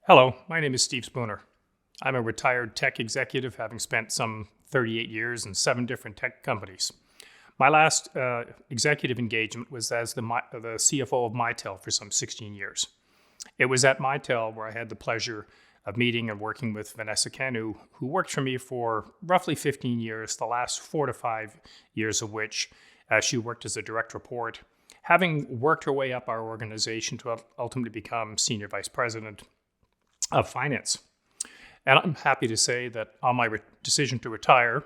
Hello, my name is Steve Spooner. I'm a retired tech executive, having spent some 38 years in 7 different tech companies. My last executive engagement was as the CFO of Mitel for some 16 years. It was at Mitel where I had the pleasure of meeting and working with Vanessa Kanu, who worked for me for roughly 15 years, the last 4 to 5 years of which she worked as a direct report, having worked her way up our organization to ultimately become Senior Vice President of Finance. And I'm happy to say that on my decision to retire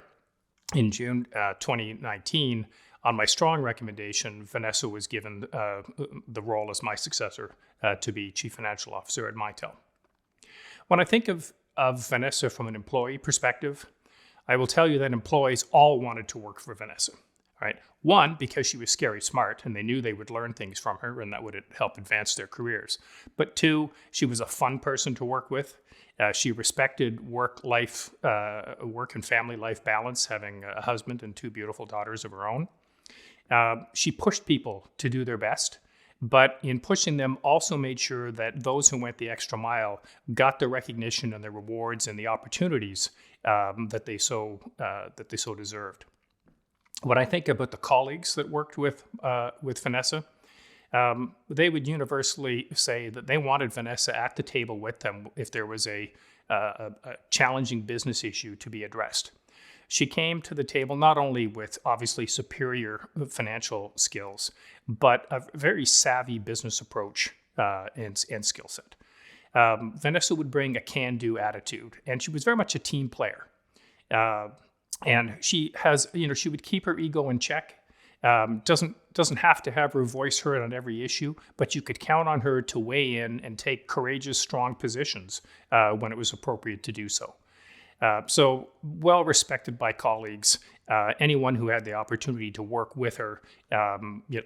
in June 2019, on my strong recommendation, Vanessa was given the role as my successor to be Chief Financial Officer at Mitel. When I think of Vanessa from an employee perspective, I will tell you that employees all wanted to work for Vanessa. Right? One, because she was scary smart and they knew they would learn things from her and that would help advance their careers. But two, she was a fun person to work with. She respected work and family life balance, having a husband and 2 beautiful daughters of her own. She pushed people to do their best, but in pushing them also made sure that those who went the extra mile got the recognition and the rewards and the opportunities that they so deserved. When I think about the colleagues that worked with Vanessa, they would universally say that they wanted Vanessa at the table with them if there was a challenging business issue to be addressed. She came to the table not only with obviously superior financial skills, but a very savvy business approach and skill set. Vanessa would bring a can-do attitude, and she was very much a team player. And she would keep her ego in check. Doesn't have to have her voice heard on every issue, but you could count on her to weigh in and take courageous, strong positions when it was appropriate to do so. So well respected by colleagues. Anyone who had the opportunity to work with her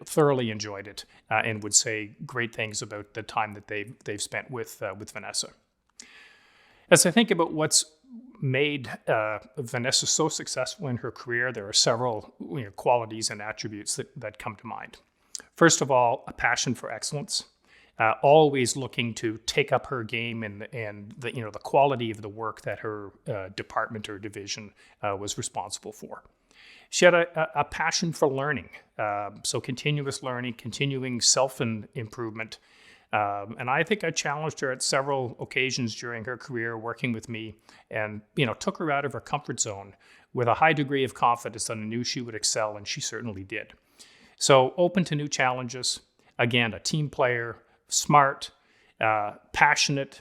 thoroughly enjoyed it and would say great things about the time that they've spent with Vanessa. As I think about what's made Vanessa so successful in her career, there are several qualities and attributes that come to mind. First of all, a passion for excellence, always looking to take up her game and the quality of the work that her department or division was responsible for. She had a passion for learning, so continuous learning, continuing self-improvement. And I think I challenged her at several occasions during her career working with me and, took her out of her comfort zone with a high degree of confidence that I knew she would excel, and she certainly did. So open to new challenges. Again, a team player, smart, passionate,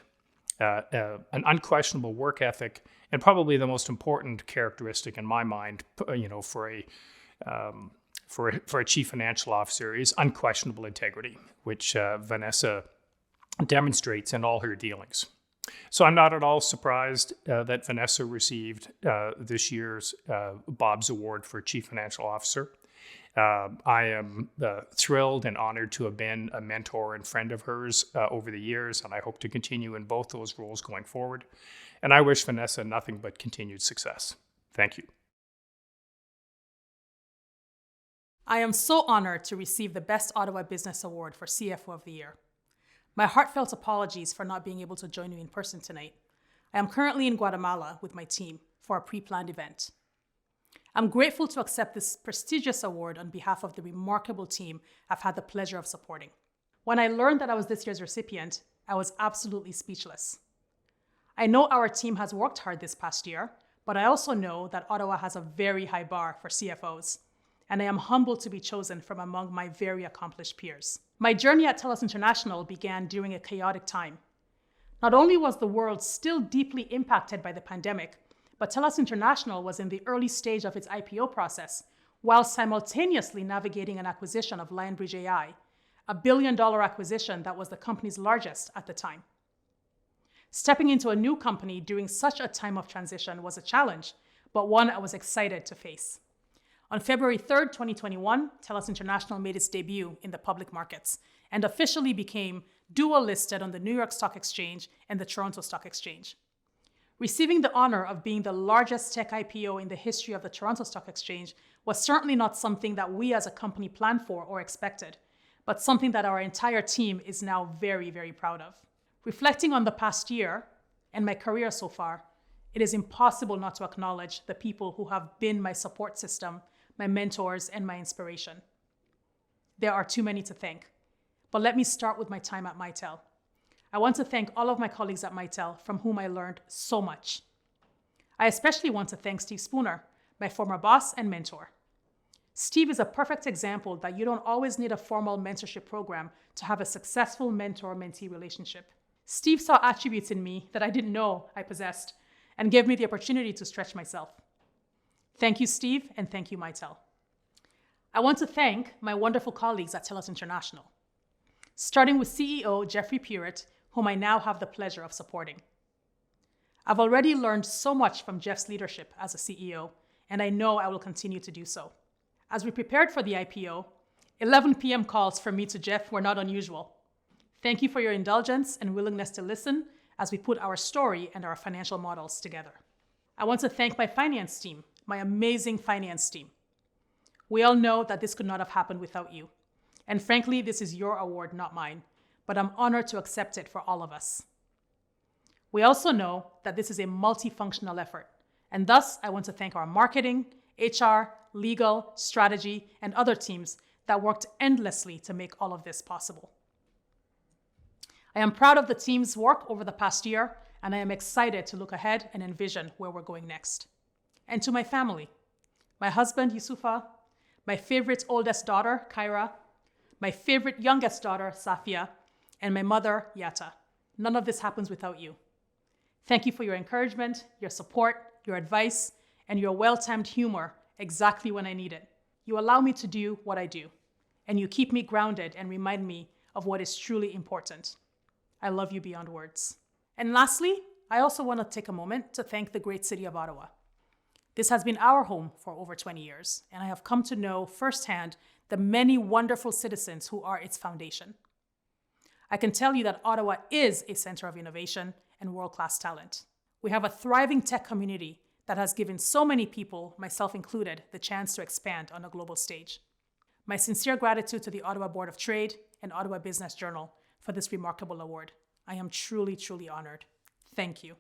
an unquestionable work ethic, and probably the most important characteristic in my mind, for a chief financial officer is unquestionable integrity, which Vanessa demonstrates in all her dealings. So I'm not at all surprised that Vanessa received this year's Bob's Award for Chief Financial Officer. I am thrilled and honored to have been a mentor and friend of hers over the years, and I hope to continue in both those roles going forward. And I wish Vanessa nothing but continued success. Thank you. I am so honored to receive the Best Ottawa Business Award for CFO of the Year. My heartfelt apologies for not being able to join you in person tonight. I am currently in Guatemala with my team for a pre-planned event. I'm grateful to accept this prestigious award on behalf of the remarkable team I've had the pleasure of supporting. When I learned that I was this year's recipient, I was absolutely speechless. I know our team has worked hard this past year, but I also know that Ottawa has a very high bar for CFOs. And I am humbled to be chosen from among my very accomplished peers. My journey at Telus International began during a chaotic time. Not only was the world still deeply impacted by the pandemic, but Telus International was in the early stage of its IPO process, while simultaneously navigating an acquisition of Lionbridge AI, a billion-dollar acquisition that was the company's largest at the time. Stepping into a new company during such a time of transition was a challenge, but one I was excited to face. On February 3rd, 2021, Telus International made its debut in the public markets and officially became dual listed on the New York Stock Exchange and the Toronto Stock Exchange. Receiving the honor of being the largest tech IPO in the history of the Toronto Stock Exchange was certainly not something that we as a company planned for or expected, but something that our entire team is now very, very proud of. Reflecting on the past year and my career so far, it is impossible not to acknowledge the people who have been my support system, my mentors, and my inspiration. There are too many to thank, but let me start with my time at Mitel. I want to thank all of my colleagues at Mitel from whom I learned so much. I especially want to thank Steve Spooner, my former boss and mentor. Steve is a perfect example that you don't always need a formal mentorship program to have a successful mentor-mentee relationship. Steve saw attributes in me that I didn't know I possessed and gave me the opportunity to stretch myself. Thank you, Steve, and thank you, Mitel. I want to thank my wonderful colleagues at Telus International, starting with CEO Jeffrey Purett, whom I now have the pleasure of supporting. I've already learned so much from Jeff's leadership as a CEO, and I know I will continue to do so. As we prepared for the IPO, 11 p.m. calls from me to Jeff were not unusual. Thank you for your indulgence and willingness to listen as we put our story and our financial models together. I want to thank my finance team, my amazing finance team. We all know that this could not have happened without you. And frankly, this is your award, not mine, but I'm honored to accept it for all of us. We also know that this is a multifunctional effort, and thus I want to thank our marketing, HR, legal, strategy, and other teams that worked endlessly to make all of this possible. I am proud of the team's work over the past year, and I am excited to look ahead and envision where we're going next. And to my family, my husband, Yusufa, my favorite oldest daughter, Kyra, my favorite youngest daughter, Safia, and my mother, Yata. None of this happens without you. Thank you for your encouragement, your support, your advice, and your well-timed humor exactly when I need it. You allow me to do what I do, and you keep me grounded and remind me of what is truly important. I love you beyond words. And lastly, I also want to take a moment to thank the great city of Ottawa. This has been our home for over 20 years, and I have come to know firsthand the many wonderful citizens who are its foundation. I can tell you that Ottawa is a center of innovation and world-class talent. We have a thriving tech community that has given so many people, myself included, the chance to expand on a global stage. My sincere gratitude to the Ottawa Board of Trade and Ottawa Business Journal for this remarkable award. I am truly, truly honored. Thank you.